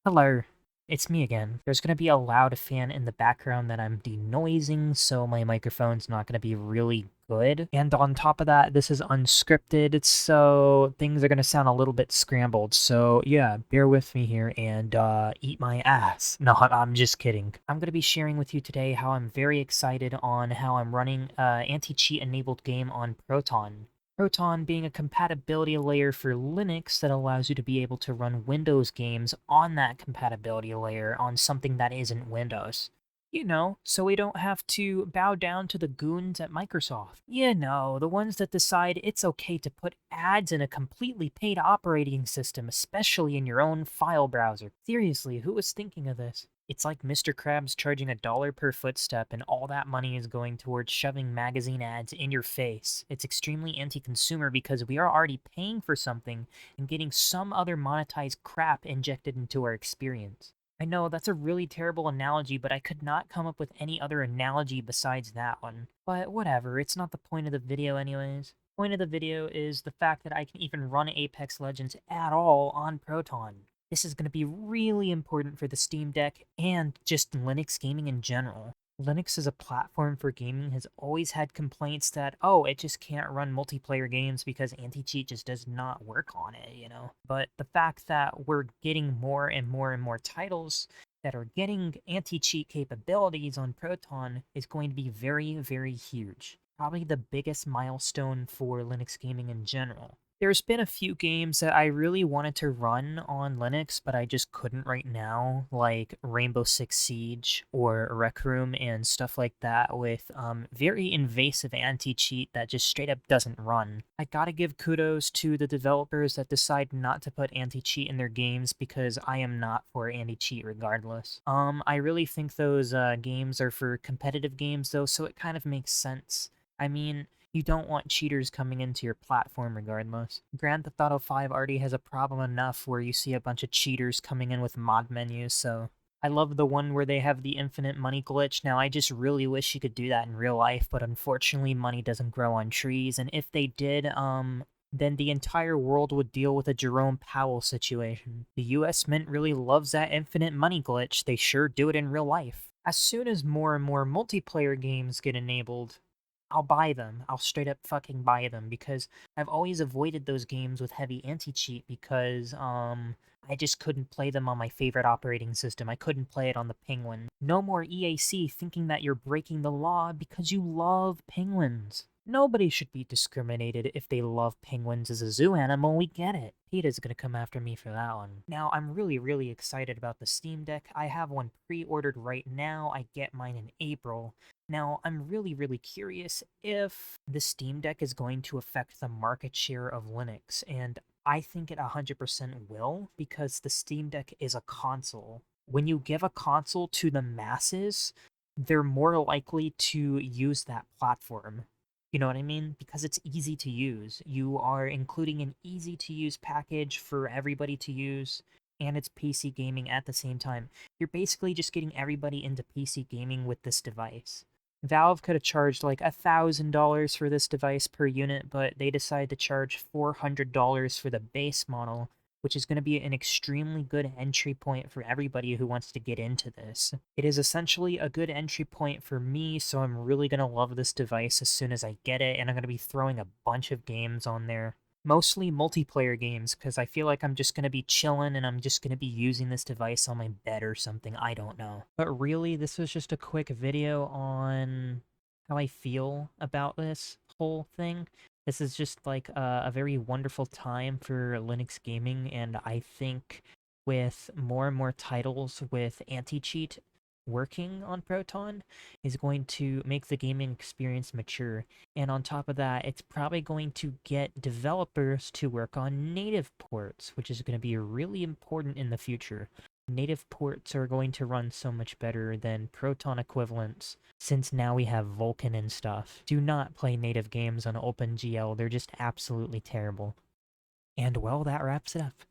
Hello, it's me again. There's going to be a loud fan in the background that I'm denoising, so my microphone's not going to be really good. And on top of that, this is unscripted, so things are going to sound a little bit scrambled. So yeah, bear with me here and eat my ass. No, I'm just kidding. I'm going to be sharing with you today how I'm very excited on how I'm running anti-cheat enabled game on Proton. Proton being a compatibility layer for Linux that allows you to be able to run Windows games on that compatibility layer on something that isn't Windows. You know, so we don't have to bow down to the goons at Microsoft. You know, the ones that decide it's okay to put ads in a completely paid operating system, especially in your own file browser. Seriously, who was thinking of this? It's like Mr. Krabs charging $1 per footstep, and all that money is going towards shoving magazine ads in your face. It's extremely anti-consumer because we are already paying for something and getting some other monetized crap injected into our experience. I know, that's a really terrible analogy, but I could not come up with any other analogy besides that one. But whatever, it's not the point of the video anyways. The point of the video is the fact that I can even run Apex Legends at all on Proton. This is going to be really important for the Steam Deck and just Linux gaming in general. Linux as a platform for gaming has always had complaints that, oh, it just can't run multiplayer games because anti-cheat just does not work on it, you know? But the fact that we're getting more and more and more titles that are getting anti-cheat capabilities on Proton is going to be very, very huge. Probably the biggest milestone for Linux gaming in general. There's been a few games that I really wanted to run on Linux, but I just couldn't right now, like Rainbow Six Siege or Rec Room and stuff like that with very invasive anti-cheat that just straight up doesn't run. I gotta give kudos to the developers that decide not to put anti-cheat in their games because I am not for anti-cheat regardless. I really think those games are for competitive games though, so it kind of makes sense. I mean, you don't want cheaters coming into your platform regardless. Grand Theft Auto 5 already has a problem enough where you see a bunch of cheaters coming in with mod menus, so I love the one where they have the infinite money glitch. Now, I just really wish you could do that in real life, but unfortunately money doesn't grow on trees, and if they did, then the entire world would deal with a Jerome Powell situation. The US Mint really loves that infinite money glitch. They sure do it in real life. As soon as more and more multiplayer games get enabled, I'll buy them. I'll straight up fucking buy them because I've always avoided those games with heavy anti-cheat because, I just couldn't play them on my favorite operating system. I couldn't play it on the Penguin. No more EAC thinking that you're breaking the law because you love penguins. Nobody should be discriminated if they love penguins as a zoo animal, we get it. PETA's gonna come after me for that one. Now, I'm really, really excited about the Steam Deck. I have one pre-ordered right now. I get mine in April. Now, I'm really, really curious if the Steam Deck is going to affect the market share of Linux, and I think it 100% will, because the Steam Deck is a console. When you give a console to the masses, they're more likely to use that platform. You know what I mean? Because it's easy to use. You are including an easy-to-use package for everybody to use, and it's PC gaming at the same time. You're basically just getting everybody into PC gaming with this device. Valve could have charged like $1,000 for this device per unit, but they decided to charge $400 for the base model, which is going to be an extremely good entry point for everybody who wants to get into this. It is essentially a good entry point for me, so I'm really going to love this device as soon as I get it, and I'm going to be throwing a bunch of games on there. Mostly multiplayer games, because I feel like I'm just going to be chilling and I'm just going to be using this device on my bed or something, I don't know. But really, this was just a quick video on how I feel about this whole thing. This is just like a very wonderful time for Linux gaming, and I think with more and more titles with anti-cheat working on Proton is going to make the gaming experience mature. And on top of that, it's probably going to get developers to work on native ports, which is going to be really important in the future. Native ports are going to run so much better than Proton equivalents, since now we have Vulkan and stuff. Do not play native games on OpenGL, they're just absolutely terrible. And well, that wraps it up.